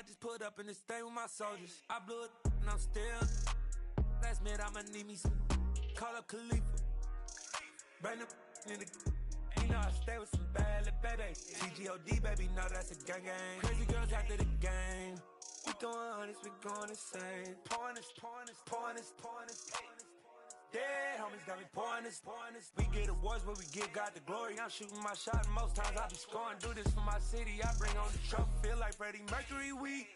I just put up in this thing with my soldiers. I blew it and I'm still. Last minute I'ma need me some. Call up Khalifa. Bring the in the. You know I stay with some bad little baby. TGOD baby, know that's a gang gang. Crazy girls after the game. We throwing hundreds, we going insane. Pouring this. Dead homies got me pouring this. We get awards, but we give God the glory. I'm shooting my shot, and most times I be scoring. Do this for my city, I bring on the trophy. Feel like Freddie Mercury, we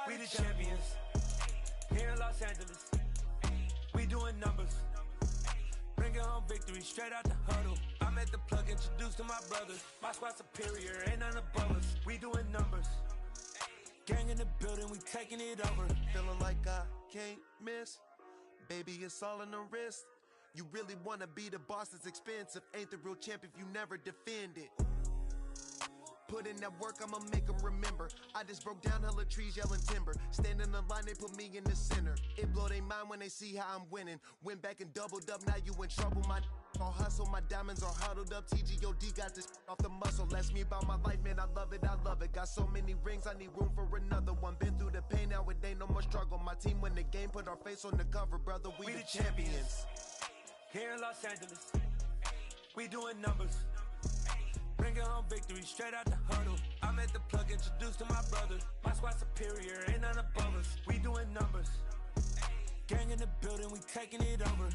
the champions. Here in Los Angeles, we doing numbers. Bringing home victory, straight out the huddle. I'm at the plug, introduced to my brothers. My squad superior, ain't none above us. We doing numbers. Gang in the building, we taking it over. Feeling like I can't miss. Baby, it's all in the wrist. You really wanna be the boss, it's expensive. Ain't the real champ if you never defend it. Put in that work, I'ma make them remember. I just broke down hella trees, yelling timber. Stand in the line, they put me in the center. It blow their mind when they see how I'm winning. Went back and doubled up, now you in trouble. My all hustle, my diamonds are huddled up. TGOD got this off the muscle. That's me about my life, man, I love it. Got so many rings, I need room for another one. Been through the pain, now it ain't no more struggle. My team win the game, put our face on the cover, brother, we the champions. Here in Los Angeles, we doing numbers. Bringing home victory, straight out the huddle. I'm at the plug, introduced to my brothers. My squad superior, ain't none above us. We doing numbers. Gang in the building, we taking it over.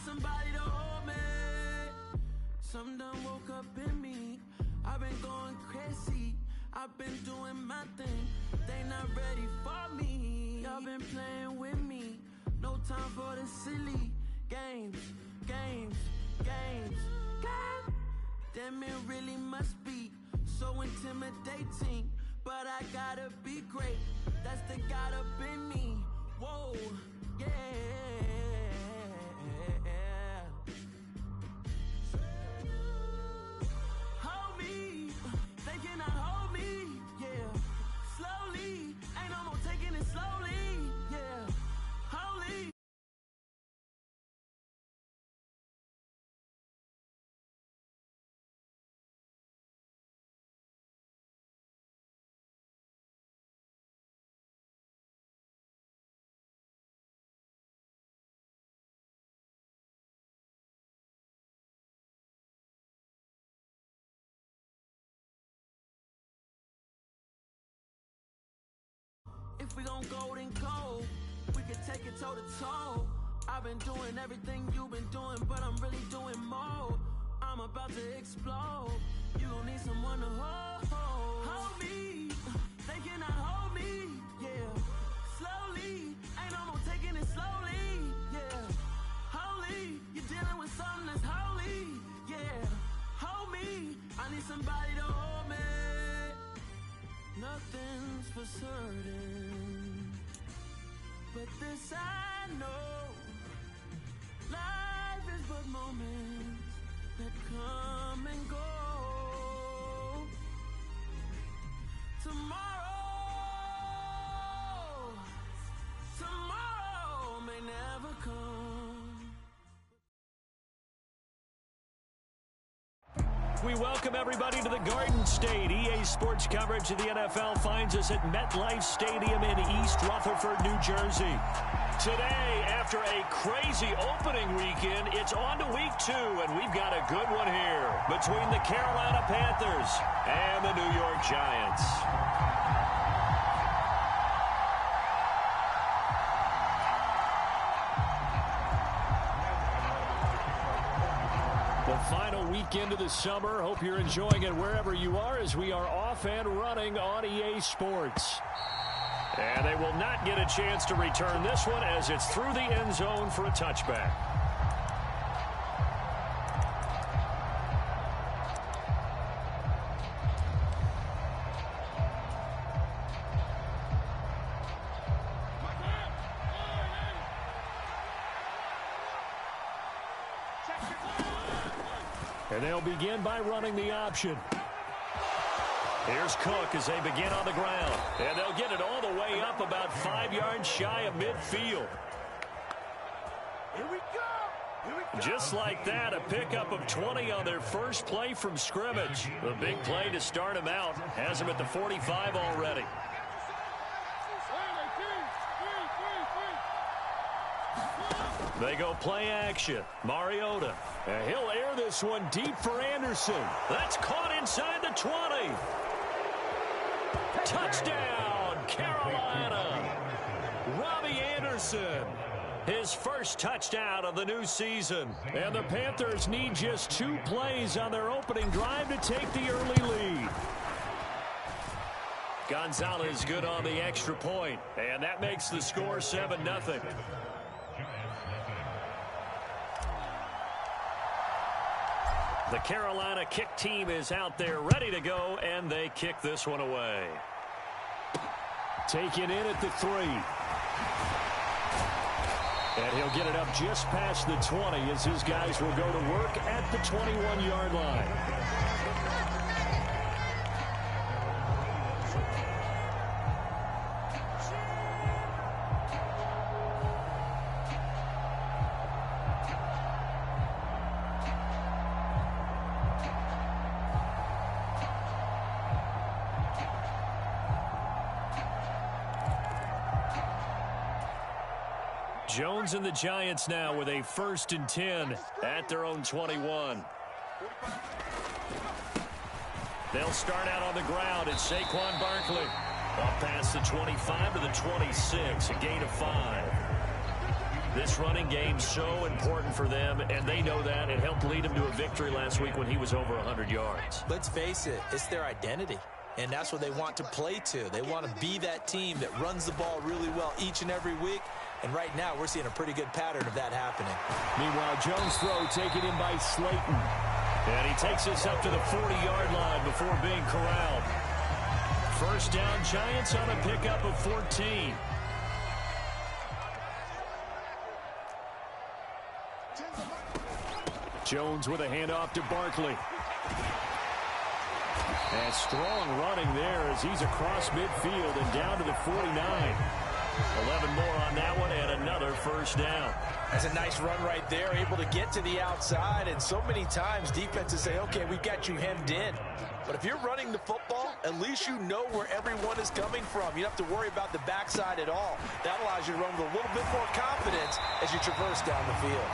Somebody to hold me. Some done woke up in me. I've been going crazy. I've been doing my thing. They not ready for me. Y'all been playing with me. No time for the silly games. Damn, it really must be so intimidating. But I gotta be great. That's the God up in me. Whoa, yeah. If we gon' go, then go. We can take it toe to toe. I've been doing everything you've been doing, but I'm really doing more. I'm about to explode. You gon' need someone to hold me. They cannot hold me, yeah. Slowly, ain't no more taking it slowly, yeah. Holy, you're dealing with something that's holy, yeah. Hold me, I need somebody to hold me. Nothing's for certain, but this I know. Life is but moments that come and go. Tomorrow may never come. We welcome everybody to the Garden State. EA Sports coverage of the NFL finds us at MetLife Stadium in East Rutherford, New Jersey. Today, after a crazy opening weekend, it's on to week 2, and we've got a good one here between the Carolina Panthers and the New York Giants. The final weekend of the summer. Hope you're enjoying it wherever you are as we are off and running on EA Sports. And they will not get a chance to return this one as it's through the end zone for a touchback. And they'll begin by running the option. Here's Cook as they begin on the ground. And they'll get it all the way up about 5 yards shy of midfield. Here we go. Just like that, a pickup of 20 on their first play from scrimmage. The big play to start them out has them at the 45 already. They go play action. Mariota. And he'll air this one deep for Anderson. That's caught inside the 20. Touchdown, Carolina. Robbie Anderson. His first touchdown of the new season. And the Panthers need just 2 plays on their opening drive to take the early lead. Gonzalez good on the extra point. And that makes the score 7-0. The Carolina kick team is out there ready to go, and they kick this one away. Taken in at the 3. And he'll get it up just past the 20 as his guys will go to work at the 21-yard line. Jones and the Giants now with a 1st and 10 at their own 21. They'll start out on the ground. It's Saquon Barkley. Up past the 25 to the 26, a gain of 5. This running game so important for them, and they know that. It helped lead them to a victory last week when he was over 100 yards. Let's face it, it's their identity. And that's what they want to play to. They want to be that team that runs the ball really well each and every week. And right now, we're seeing a pretty good pattern of that happening. Meanwhile, Jones' throw taken in by Slayton. And he takes us up to the 40-yard line before being corralled. First down, Giants on a pickup of 14. Jones with a handoff to Barkley. And strong running there as he's across midfield and down to the 49. 11 more on that one and another first down. That's a nice run right there, able to get to the outside. And so many times defenses say, okay, we've got you hemmed in. But if you're running the football, at least you know where everyone is coming from. You don't have to worry about the backside at all. That allows you to run with a little bit more confidence as you traverse down the field.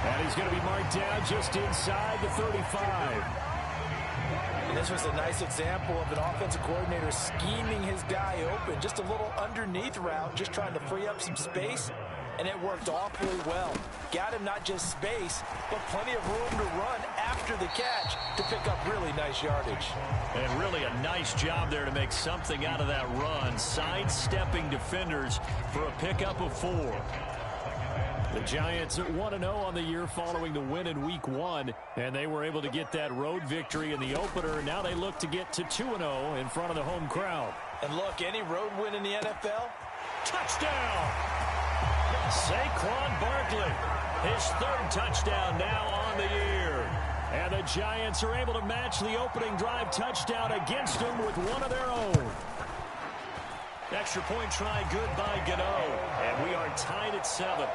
And he's going to be marked down just inside the 35. And this was a nice example of an offensive coordinator scheming his guy open. Just a little underneath route, just trying to free up some space. And it worked awfully well. Got him not just space, but plenty of room to run after the catch to pick up really nice yardage. And really a nice job there to make something out of that run. Sidestepping defenders for a pickup of 4. The Giants at 1-0 on the year following the win in Week 1. And they were able to get that road victory in the opener. Now they look to get to 2-0 in front of the home crowd. And look, any road win in the NFL, touchdown! Saquon Barkley, his 3rd touchdown now on the year. And the Giants are able to match the opening drive touchdown against them with one of their own. Extra point try good by Gano. And we are tied at 7.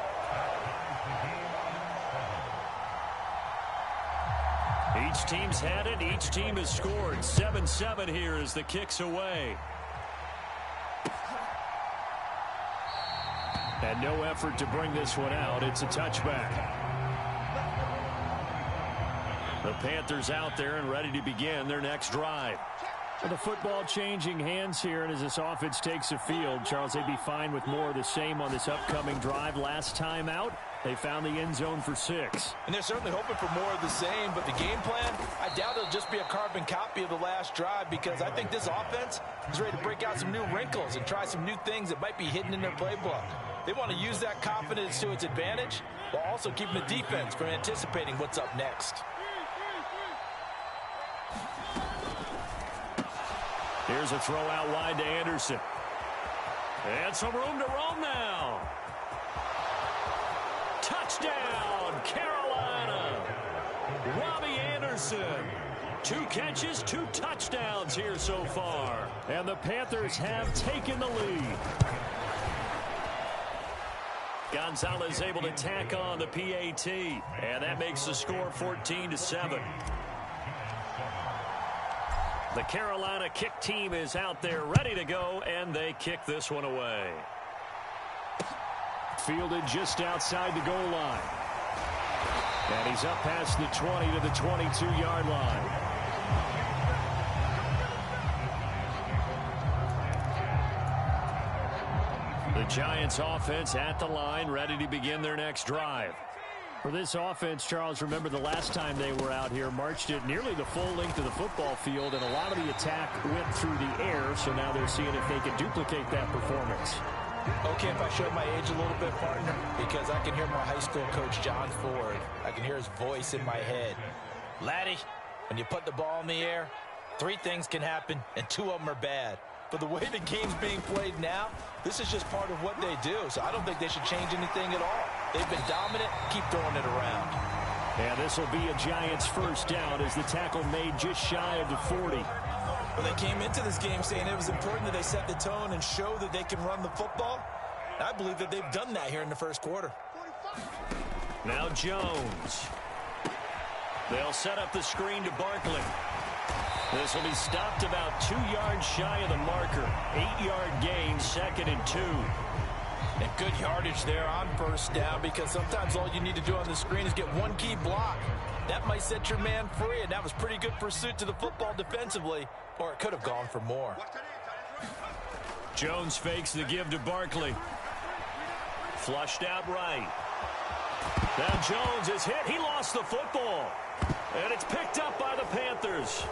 Each team's had it. Each team has scored. 7-7 here as the kick's away. And no effort to bring this one out. It's a touchback. The Panthers out there and ready to begin their next drive. The football changing hands here, and as this offense takes the field, Charles, they'd be fine with more of the same on this upcoming drive. Last time out, they found the end zone for 6. And they're certainly hoping for more of the same, but the game plan, I doubt it'll just be a carbon copy of the last drive, because I think this offense is ready to break out some new wrinkles and try some new things that might be hidden in their playbook. They want to use that confidence to its advantage, while also keeping the defense from anticipating what's up next. Here's a throw out wide to Anderson. And some room to roam now. Touchdown, Carolina. Robbie Anderson. 2 catches, 2 touchdowns here so far. And the Panthers have taken the lead. Gonzalez able to tack on the PAT. And that makes the score 14-7. The Carolina kick team is out there ready to go, and they kick this one away. Fielded just outside the goal line. And he's up past the 20 to the 22-yard line. The Giants offense at the line, ready to begin their next drive. For this offense, Charles, remember the last time they were out here, marched it nearly the full length of the football field, and a lot of the attack went through the air, so now they're seeing if they can duplicate that performance. Okay, if I show my age a little bit, partner, because I can hear my high school coach, John Ford. I can hear his voice in my head. Laddie, when you put the ball in the air, 3 things can happen, and 2 of them are bad. But the way the game's being played now, this is just part of what they do. So I don't think they should change anything at all. They've been dominant. Keep throwing it around. And this will be a Giants first down as the tackle made just shy of the 40. Well, they came into this game saying it was important that they set the tone and show that they can run the football. I believe that they've done that here in the first quarter. Now Jones. They'll set up the screen to Barkley. This will be stopped about 2 yards shy of the marker. 8-yard gain, 2nd and 2. And good yardage there on first down, because sometimes all you need to do on the screen is get 1 key block. That might set your man free, and that was pretty good pursuit to the football defensively, or it could have gone for more. Jones fakes the give to Barkley. Flushed out right. Now Jones is hit. He lost the football. And it's picked up by the Panthers.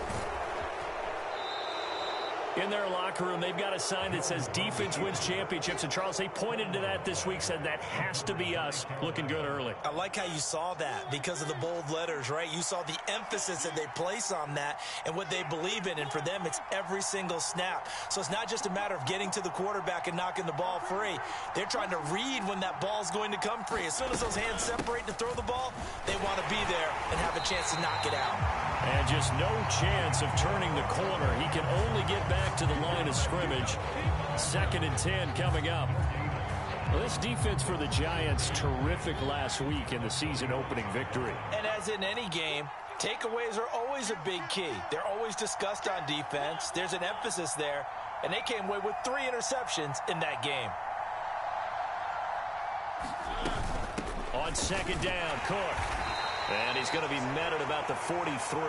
In their locker room, they've got a sign that says defense wins championships. And, Charles, they pointed to that this week, said that has to be us. Looking good early. I like how you saw that because of the bold letters, right? You saw the emphasis that they place on that and what they believe in. And for them, it's every single snap. So it's not just a matter of getting to the quarterback and knocking the ball free. They're trying to read when that ball's going to come free. As soon as those hands separate to throw the ball, they want to be there and have a chance to knock it out. And just no chance of turning the corner. He can only get back to the line of scrimmage. 2nd and 10 coming up. Well, this defense for the Giants, terrific last week in the season opening victory. And as in any game, takeaways are always a big key. They're always discussed on defense. There's an emphasis there. And they came away with 3 interceptions in that game. On 2nd down, Cook. And he's going to be met at about the 43.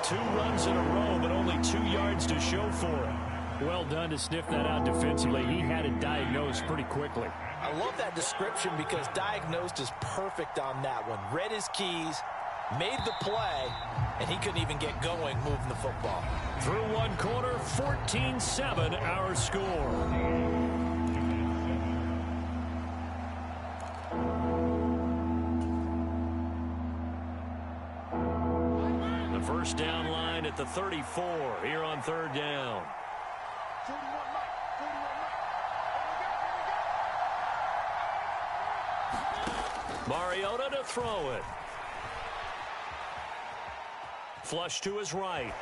2 runs in a row, but only 2 yards to show for it. Well done to sniff that out defensively. He had it diagnosed pretty quickly. I love that description because diagnosed is perfect on that one. Read his keys, made the play, and he couldn't even get going moving the football. Through 1 quarter, 14-7 our score. First down line at the 34 here on 3rd down. Mariota to throw it. Flush to his right.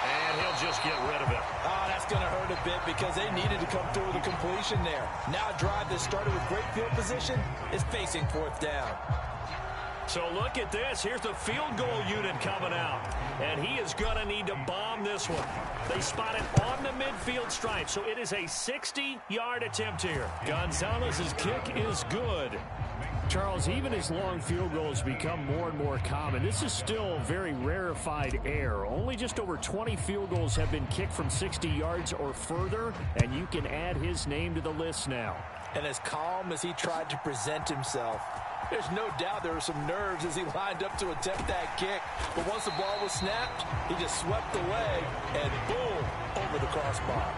And he'll just get rid of it. Oh, that's going to hurt a bit because they needed to come through with a completion there. Now a drive that started with great field position is facing 4th down. So look at this. Here's the field goal unit coming out. And he is going to need to bomb this one. They spot it on the midfield stripe. So it is a 60-yard attempt here. Gonzalez's kick is good. Charles, even as long field goals become more and more common, this is still very rarefied air. Only just over 20 field goals have been kicked from 60 yards or further, and you can add his name to the list now. And as calm as he tried to present himself, there's no doubt there were some nerves as he lined up to attempt that kick. But once the ball was snapped, he just swept the leg and boom, over the crossbar.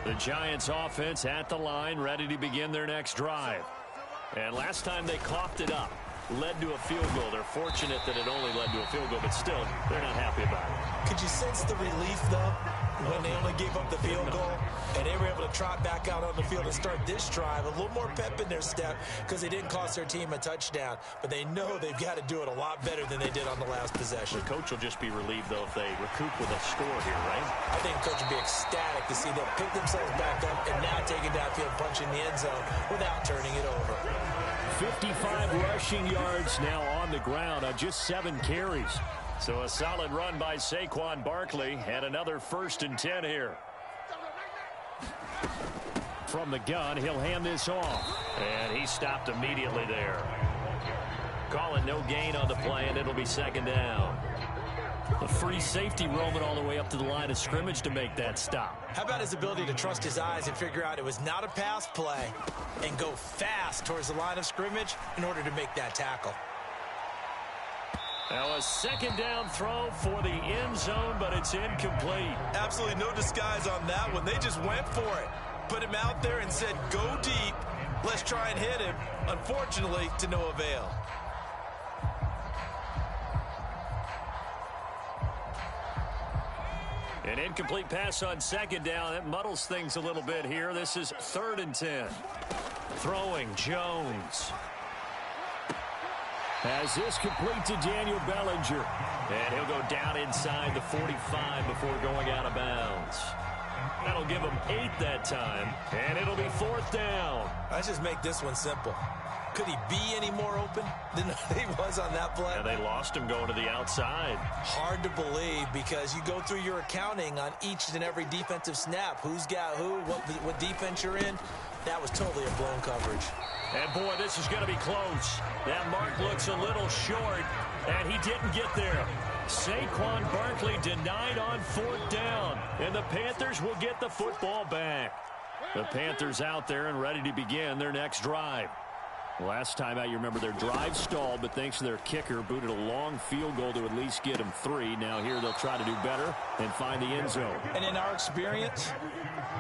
The Giants offense at the line, ready to begin their next drive. And last time they coughed it up, led to a field goal. They're fortunate that it only led to a field goal, but still, they're not happy about it. Could you sense the relief, though, when they only gave up the field goal and they were able to trot back out on the field and start this drive? A little more pep in their step because they didn't cost their team a touchdown, but they know they've got to do it a lot better than they did on the last possession. The coach will just be relieved, though, if they recoup with a score here, right? I think the coach will be ecstatic to see them pick themselves back up and now take it downfield, punching the end zone without turning it over. 55 rushing yards now on the ground on just 7 carries. So a solid run by Saquon Barkley and another 1st and 10 here. From the gun, he'll hand this off. And he stopped immediately there. Calling no gain on the play, and it'll be 2nd down. A free safety roaming all the way up to the line of scrimmage to make that stop. How about his ability to trust his eyes and figure out it was not a pass play and go fast towards the line of scrimmage in order to make that tackle. Now a 2nd down throw for the end zone, but it's incomplete. Absolutely no disguise on that one. They just went for it. Put him out there and said, go deep. Let's try and hit him. Unfortunately, to no avail. An incomplete pass on 2nd down. It muddles things a little bit here. This is 3rd and 10. Throwing Jones. As this complete to Daniel Bellinger. And he'll go down inside the 45 before going out of bounds. That'll give him 8 that time. And it'll be 4th down. Let's just make this one simple. Could he be any more open than he was on that play? And they lost him going to the outside. Hard to believe because you go through your accounting on each and every defensive snap. Who's got who, what defense you're in. That was totally a blown coverage. And, boy, this is going to be close. That mark looks a little short, and he didn't get there. Saquon Barkley denied on 4th down, and the Panthers will get the football back. The Panthers out there and ready to begin their next drive. Last time out, you remember their drive stalled, but thanks to their kicker, booted a long field goal to at least get them 3. Now here they'll try to do better and find the end zone. And in our experience,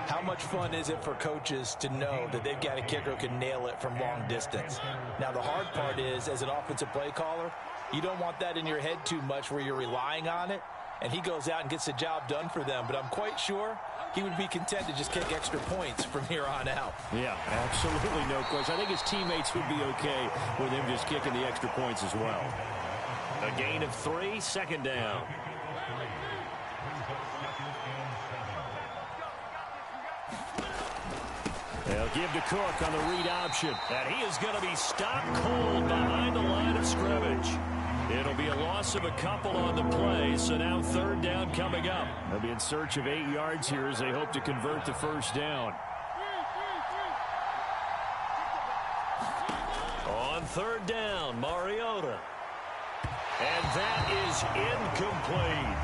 how much fun is it for coaches to know that they've got a kicker who can nail it from long distance? Now the hard part is, as an offensive play caller, you don't want that in your head too much where you're relying on it, and he goes out and gets the job done for them. But I'm quite sure he would be content to just kick extra points from here on out. Yeah, absolutely no question. I think his teammates would be okay with him just kicking the extra points as well. A gain of 3, 2nd down. They'll give to Cook on the read option. And he is going to be stopped cold behind the line of scrimmage. It'll be a loss of a couple on the play, so now 3rd down coming up. They'll be in search of 8 yards here as they hope to convert the 1st down. On 3rd down, Mariota. And that is incomplete.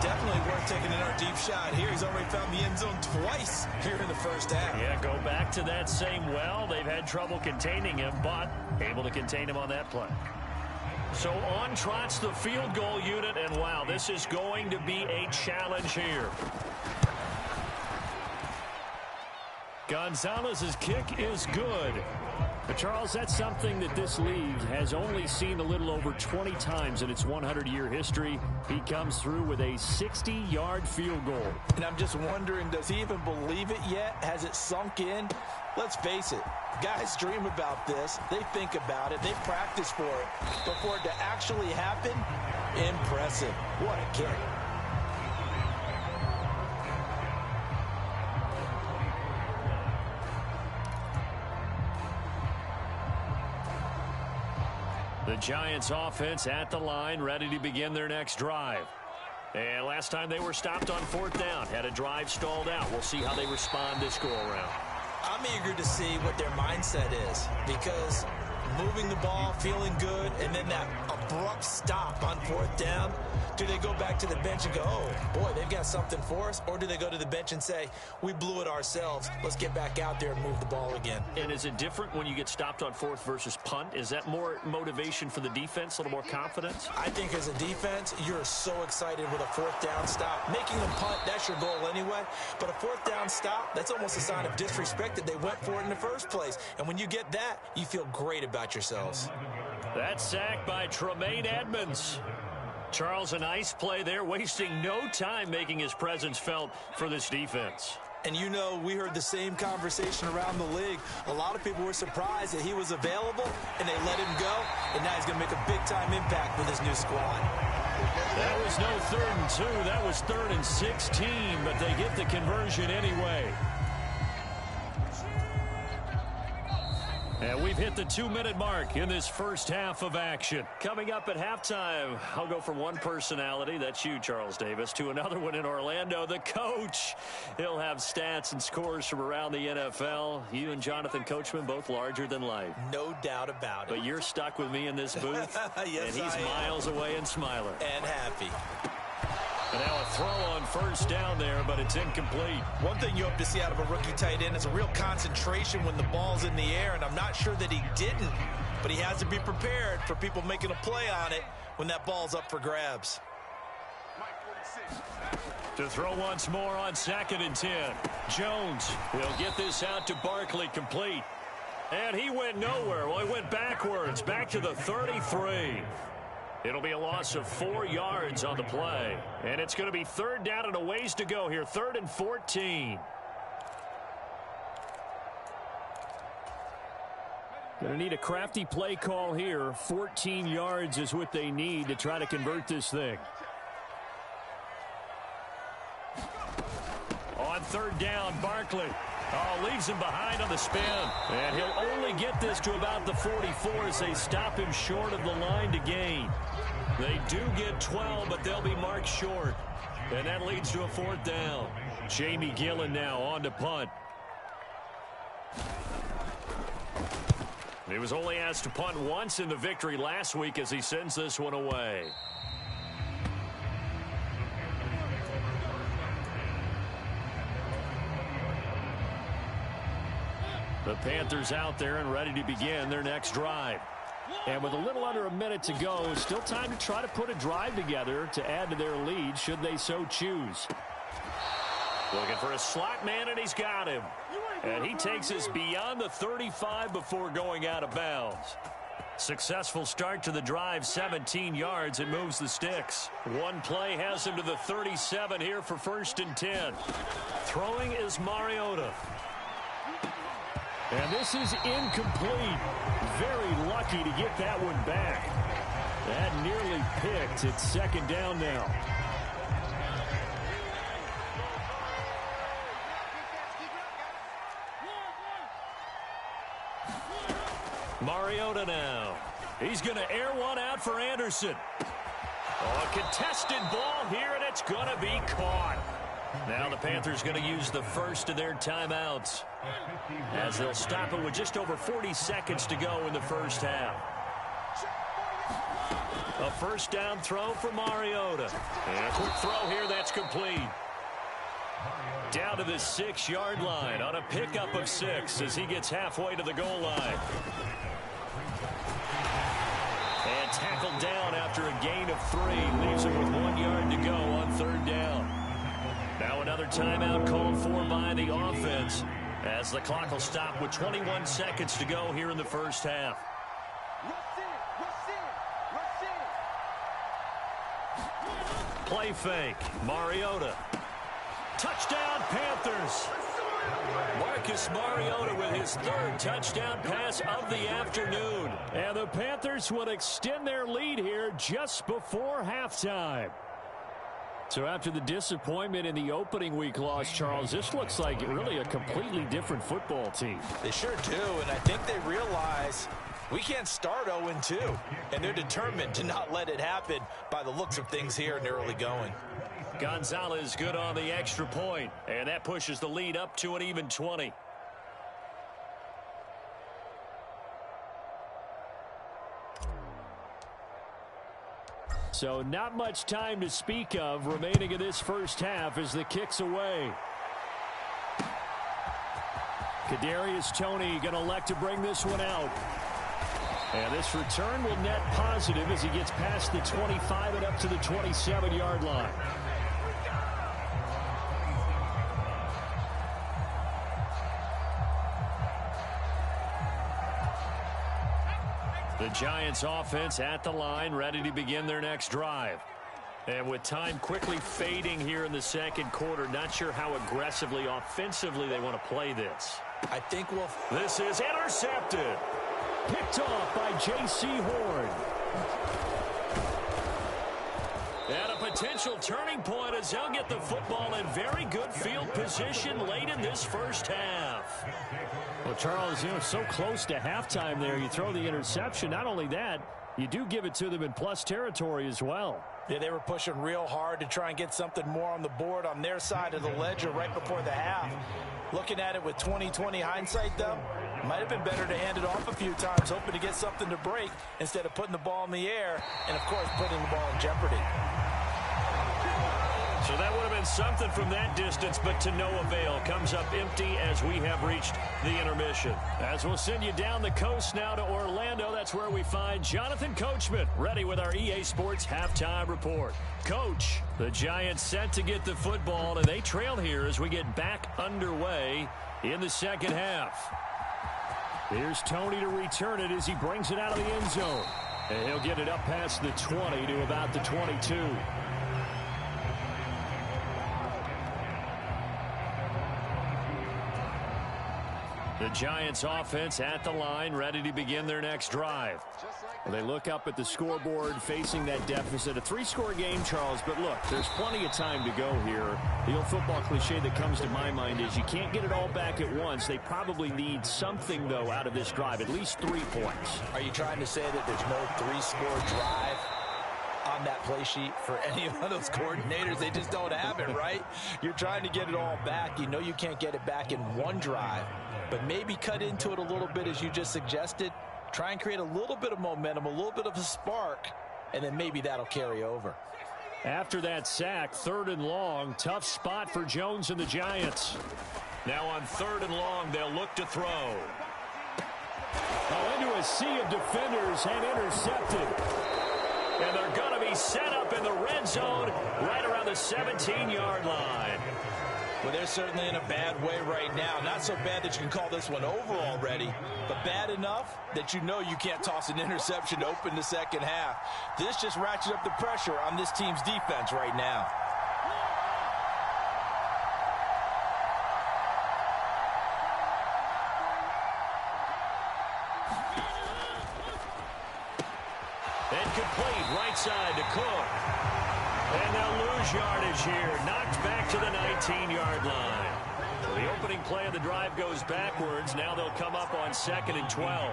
Definitely worth taking in our deep shot here. He's already found the end zone twice here in the 1st half. Yeah, go back to that same well. They've had trouble containing him, but able to contain him on that play. So on trots the field goal unit, and wow, this is going to be a challenge here. Gonzalez's kick is good. But Charles, that's something that this league has only seen a little over 20 times in its 100-year history. He comes through with a 60-yard field goal. And I'm just wondering, does he even believe it yet? Has it sunk in? Let's face it, guys dream about this. They think about it. They practice for it. But for it to actually happen, impressive. What a kick. The Giants offense at the line, ready to begin their next drive. And last time they were stopped on 4th down, had a drive stalled out. We'll see how they respond this go-around. I'm eager to see what their mindset is, because moving the ball, feeling good, and then that abrupt stop on 4th down, do they go back to the bench and go, oh, boy, they've got something for us? Or do they go to the bench and say, we blew it ourselves, let's get back out there and move the ball again? And is it different when you get stopped on 4th versus punt? Is that more motivation for the defense, a little more confidence? I think as a defense, you're so excited with a 4th down stop. Making them punt, that's your goal anyway. But a 4th down stop, that's almost a sign of disrespect that they went for it in the first place. And when you get that, you feel great about yourselves. That sack by Tremaine Edmonds. Charles, a nice play there, wasting no time making his presence felt for this defense. And you know, we heard the same conversation around the league. A lot of people were surprised that he was available, and they let him go, and now he's going to make a big-time impact with his new squad. That was no 3rd and 2. That was 3rd and 16, but they get the conversion anyway. And we've hit the 2-minute mark in this first half of action. Coming up at halftime, I'll go from one personality, that's you, Charles Davis, to another one in Orlando, the coach. He'll have stats and scores from around the NFL. You and Jonathan Coachman, both larger than life. No doubt about it. But you're stuck with me in this booth, yes, and he's miles away and smiling. And happy. And now a throw on 1st down there, but it's incomplete. One thing you hope to see out of a rookie tight end is a real concentration when the ball's in the air, and I'm not sure that he didn't, but he has to be prepared for people making a play on it when that ball's up for grabs. To throw once more on 2nd and 10. Jones will get this out to Barkley, complete. And he went nowhere. Well, he went backwards, back to the 33. It'll be a loss of 4 yards on the play. And it's going to be 3rd down and a ways to go here. 3rd and 14. Going to need a crafty play call here. 14 yards is what they need to try to convert this thing. On 3rd down, Barkley. Oh, leaves him behind on the spin. And he'll only get this to about the 44 as they stop him short of the line to gain. They do get 12, but they'll be marked short. And that leads to a 4th down. Jamie Gillen now on to punt. He was only asked to punt once in the victory last week as he sends this one away. The Panthers out there and ready to begin their next drive. And with a little under a minute to go, still time to try to put a drive together to add to their lead should they so choose. Looking for a slot man, and he's got him. And he takes us beyond the 35 before going out of bounds. Successful start to the drive, 17 yards. It moves the sticks. One play has him to the 37 here for 1st and 10. Throwing is Mariota. And this is incomplete. Very lucky to get that one back. That nearly picked. It's 2nd down now. Mariota now. He's going to air one out for Anderson. Oh, a contested ball here, and it's going to be caught. Now the Panthers going to use the first of their timeouts as they'll stop it with just over 40 seconds to go in the first half. A 1st down throw for Mariota. And a quick throw here that's complete. Down to the 6-yard line on a pickup of 6 as he gets halfway to the goal line. And tackled down after a gain of 3. Leaves him with 1 yard to go on 3rd down. Now another timeout called for by the offense as the clock will stop with 21 seconds to go here in the first half. Play fake. Mariota. Touchdown, Panthers. Marcus Mariota with his 3rd touchdown pass of the afternoon. And the Panthers will extend their lead here just before halftime. So after the disappointment in the opening week loss, Charles, this looks like really a completely different football team. They sure do, and I think they realize We can't start 0-2, and they're determined to not let it happen by the looks of things here in the early going. Gonzalez good on the extra point, and that pushes the lead up to an even 20. So not much time to speak of remaining in this first half as the kick's away. Kadarius Toney going to elect to bring this one out. And this return will net positive as he gets past the 25 and up to the 27-yard line. The Giants offense at the line, ready to begin their next drive. And with time quickly fading here in the second quarter, not sure how aggressively, offensively they want to play this. I think This is intercepted. Picked off by J.C. Horn. And a potential turning point as they'll get the football in very good field position late in this first half. Well, Charles, so close to halftime there. You throw the interception. Not only that, you do give it to them in plus territory as well. Yeah, they were pushing real hard to try and get something more on the board on their side of the ledger right before the half. Looking at it with 20/20 hindsight, though, might have been better to hand it off a few times, hoping to get something to break instead of putting the ball in the air and, of course, putting the ball in jeopardy. So that would have been something from that distance, but to no avail. Comes up empty as we have reached the intermission. As we'll send you down the coast now to Orlando, that's where we find Jonathan Coachman, ready with our EA Sports halftime report. Coach, the Giants set to get the football, and they trail here as we get back underway in the second half. Here's Toney to return it as he brings it out of the end zone. And he'll get it up past the 20 to about the 22. The Giants offense at the line, ready to begin their next drive. Well, they look up at the scoreboard facing that deficit. A three-score game, Charles, but look, there's plenty of time to go here. The old football cliche that comes to my mind is you can't get it all back at once. They probably need something, though, out of this drive, at least 3 points. Are you trying to say that there's no three-score drive on that play sheet for any of those coordinators? They just don't have it, right? You're trying to get it all back. You know you can't get it back in one drive, but maybe cut into it a little bit as you just suggested. Try and create a little bit of momentum, a little bit of a spark, and then maybe that'll carry over. After that sack, 3rd and long, tough spot for Jones and the Giants. Now on 3rd and long, they'll look to throw. Oh, into a sea of defenders and intercepted. And they're going to be set up in the red zone right around the 17-yard line. Well, they're certainly in a bad way right now. Not so bad that you can call this one over already, but bad enough that you know you can't toss an interception to open the second half. This just ratchets up the pressure on this team's defense right now. Incomplete, right side to Cook. And they'll lose yardage here. Knocked back to the 19-yard line. So the opening play of the drive goes backwards. Now they'll come up on 2nd and 12.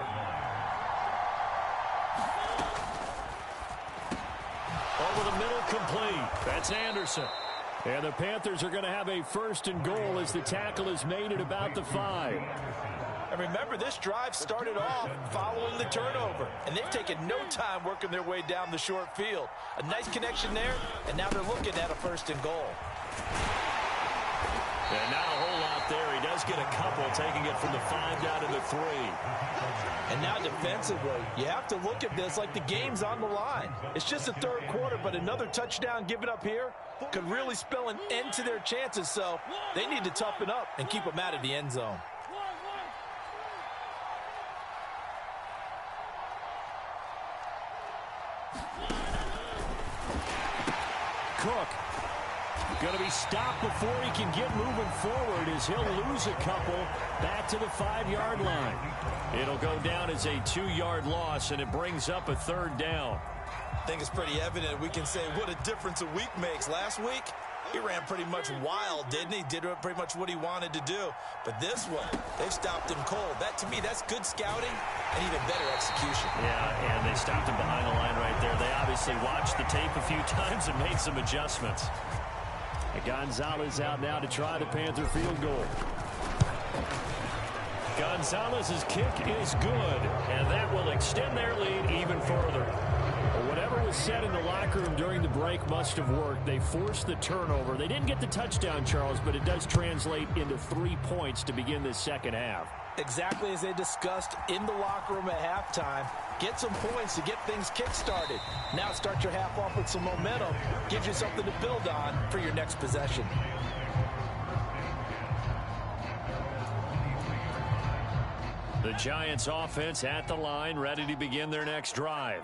Over the middle, complete. That's Anderson. And the Panthers are going to have a 1st and goal as the tackle is made at about the 5. And remember, this drive started off following the turnover, and they've taken no time working their way down the short field. A nice connection there, and now they're looking at a 1st and goal. And not a whole lot there. He does get a couple, taking it from the 5 down to the 3. And now defensively, you have to look at this like the game's on the line. It's just the 3rd quarter, but another touchdown given up here could really spell an end to their chances, so they need to toughen up and keep them out of the end zone. Cook going to be stopped before he can get moving forward as he'll lose a couple back to the 5-yard line. It'll go down as a 2-yard loss, and it brings up a 3rd down. I think it's pretty evident we can say what a difference a week makes. Last week, He ran pretty much wild, didn't he? Did pretty much what he wanted to do. But this one, they've stopped him cold. That, to me, that's good scouting and even better execution. Yeah, and they stopped him behind the line right there. They obviously watched the tape a few times and made some adjustments. Gonzalez out now to try the Panther field goal. Gonzalez's kick is good, and that will extend their lead even further. Whatever was said in the locker room during the break must have worked. They forced the turnover. They didn't get the touchdown, Charles, but it does translate into 3 points to begin this second half. Exactly as they discussed in the locker room at halftime. Get some points to get things kick-started. Now start your half off with some momentum. Gives you something to build on for your next possession. The Giants offense at the line, ready to begin their next drive.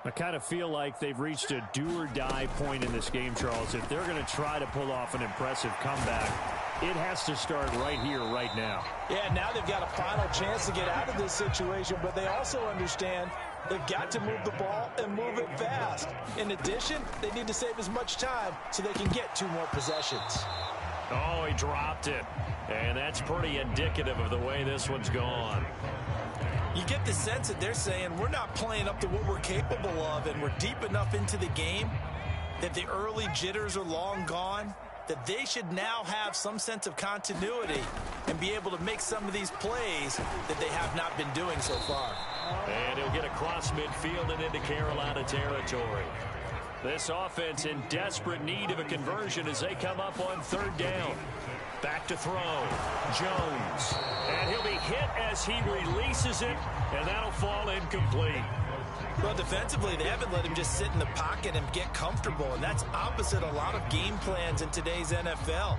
I kind of feel like they've reached a do-or-die point in this game, Charles. If they're going to try to pull off an impressive comeback, it has to start right here, right now. Yeah, now they've got a final chance to get out of this situation, but they also understand they've got to move the ball and move it fast. In addition, they need to save as much time so they can get 2 more possessions. Oh, he dropped it. And that's pretty indicative of the way this one's gone. You get the sense that they're saying we're not playing up to what we're capable of, and we're deep enough into the game that the early jitters are long gone, that they should now have some sense of continuity and be able to make some of these plays that they have not been doing so far. And he'll get across midfield and into Carolina territory. This offense in desperate need of a conversion as they come up on 3rd down. Back to throw. Jones. And he'll be hit as he releases it, and that'll fall incomplete. Well, defensively, they haven't let him just sit in the pocket and get comfortable, and that's opposite a lot of game plans in today's NFL.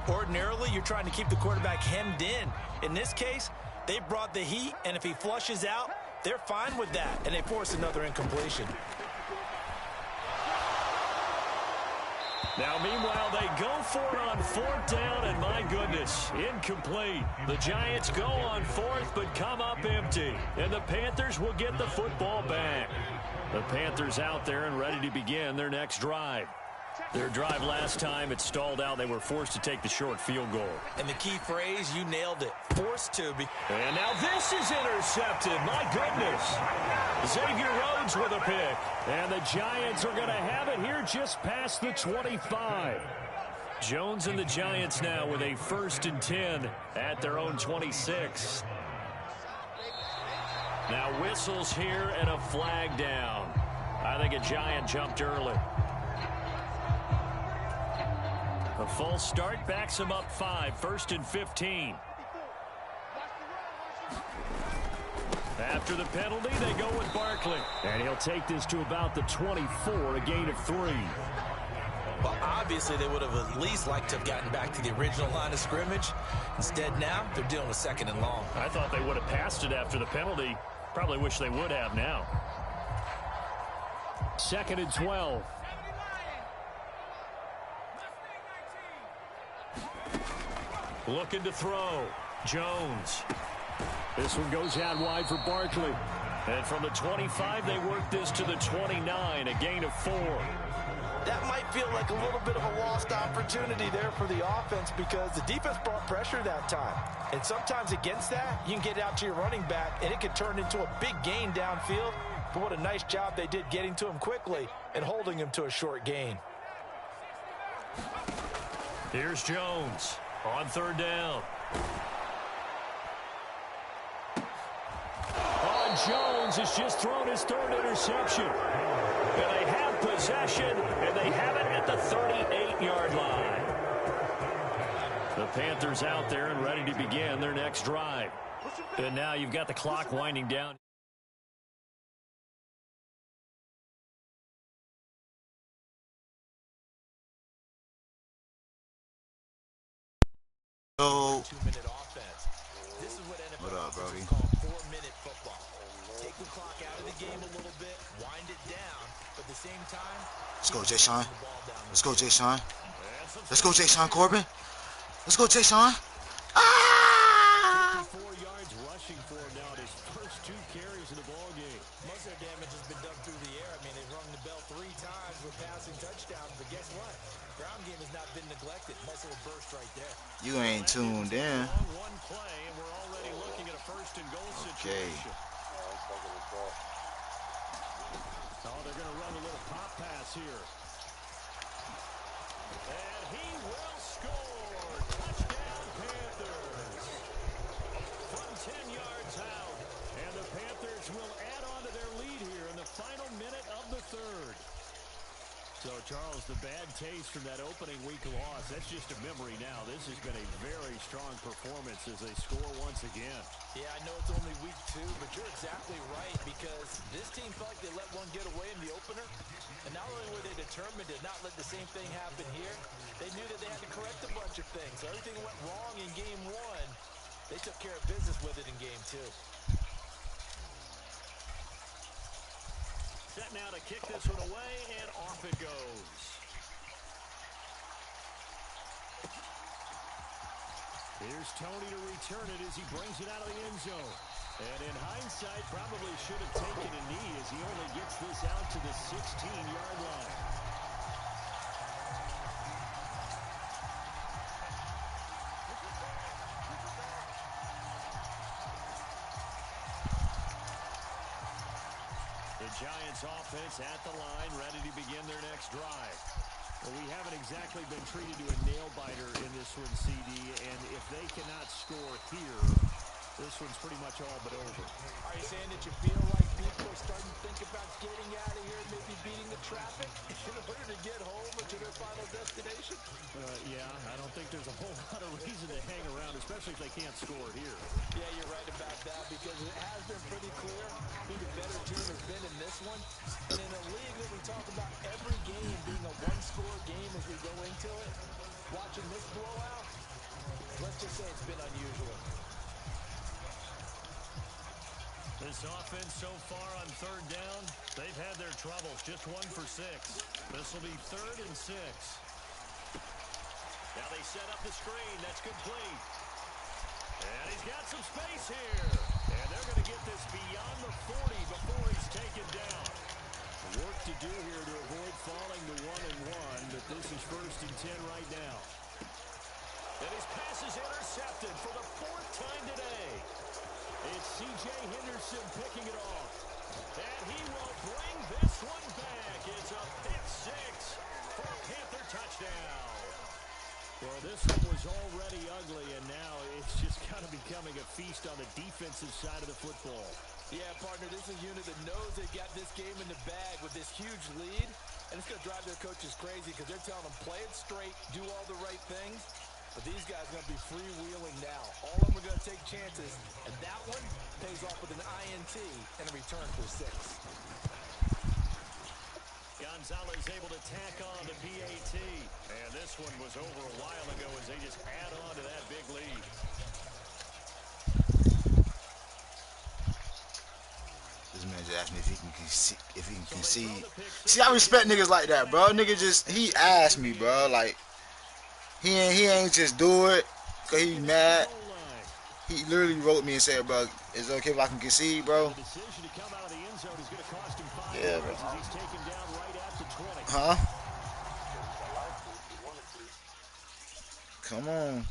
Ordinarily, you're trying to keep the quarterback hemmed in. In this case, they brought the heat, and if he flushes out, they're fine with that, and they force another incompletion. Now, meanwhile, they go for it on 4th down, and my goodness, incomplete. The Giants go on 4th, but come up empty, and the Panthers will get the football back. The Panthers out there and ready to begin their next drive. Their drive last time, it stalled out. They were forced to take the short field goal. And the key phrase, you nailed it, forced to be. And now this is intercepted. My goodness. Xavier Rhodes with a pick. And the Giants are going to have it here just past the 25. Jones and the Giants now with a 1st and 10 at their own 26. Now whistles here and a flag down. I think a Giant jumped early. A false start backs him up 5, 1st and 15. After the penalty, they go with Barkley. And he'll take this to about the 24, a gain of 3. Well, obviously, they would have at least liked to have gotten back to the original line of scrimmage. Instead, now, they're dealing with 2nd and long. I thought they would have passed it after the penalty. Probably wish they would have now. 2nd and 12. Looking to throw. Jones. This one goes out wide for Barkley. And from the 25, they work this to the 29, a gain of 4. That might feel like a little bit of a lost opportunity there for the offense because the defense brought pressure that time. And sometimes against that, you can get out to your running back, and it can turn into a big gain downfield. But what a nice job they did getting to him quickly and holding him to a short gain. Here's Jones. On 3rd down. Jones has just thrown his 3rd interception. And they have possession, and they have it at the 38-yard line. The Panthers out there and ready to begin their next drive. And now you've got the clock winding down. So, 2-minute offense. This is what NFL what up, Brody? call 4-minute football. Take the clock out of the game a little bit, wind it down, but at the same time, let's go, Jay Sean. Let's go, Jay Sean. Let's go, Jay Sean Corbin. Let's go, Jay Sean. Ah! 54 yards rushing for him now at his first 2 carries in the ball game. Most of their damage has been done through the air. I mean, they've rung the bell 3 times. times with passing touchdowns, but guess what? Ground game has not been neglected. Nice little burst right there. You ain't tuned in. One play, and we're already looking at a first and goal situation. Oh, they're going to run a little pop pass here. And he will score. Touchdown, Panthers. From 10 yards out. And the Panthers will add on to their lead here in the final minute of the third. So, Charles, the bad taste from that opening week loss, that's just a memory now. This has been a very strong performance as they score once again. Yeah, I know it's only week 2, but you're exactly right, because this team felt like they let one get away in the opener, and not only were they determined to not let the same thing happen here, they knew that they had to correct a bunch of things. So everything went wrong in game 1. They took care of business with it in game 2. Set now to kick this one away, and off it goes. Here's Tony to return it as he brings it out of the end zone. And in hindsight, probably should have taken a knee as he only gets this out to the 16-yard line. The Giants offense at the line, ready to begin their next drive. Well, we haven't exactly been treated to a nail-biter in this one, CD, and if they cannot score here, this one's pretty much all but over. Are you saying that you feel like people are starting to think about getting out of here and maybe beating the traffic in order to get home or to their final destination? Yeah, I don't think there's a whole lot of reason to hang around, especially if they can't score here. Yeah, you're right about that, because it has been pretty clear who the better team has been in this one. And in a league that we talk about every game being a one-score game as we go into it, watching this blowout, let's just say it's been unusual. This offense so far on third down, they've had their troubles. Just 1 for 6. This will be 3rd and 6. Now they set up the screen. That's complete. And he's got some space here. And they're going to get this beyond the 40 before he's taken down. Work to do here to avoid falling to 1-1, but this is 1st and 10 right now. And his pass is intercepted for the 4th time today. It's C.J. Henderson picking it off. And he will bring this one back. It's a pick 6 for a Panther touchdown. Well, this one was already ugly, and now it's just kind of becoming a feast on the defensive side of the football. Yeah, partner, this is a unit that knows they got this game in the bag with this huge lead, and it's going to drive their coaches crazy because they're telling them play it straight, do all the right things. But these guys are going to be freewheeling now. All of them are going to take chances, and that one pays off with an INT and a return for 6. Gonzalez able to tack on to PAT. And this one was over a while ago as they just add on to that big lead. This man just asked me if he can concede. See, I respect niggas like that, bro. Nigga just, he asked me, bro. Like, he ain't just do it because he mad. He literally wrote me and said, bro, is it okay if I can concede, bro? Yeah, bro. Huh? Come on.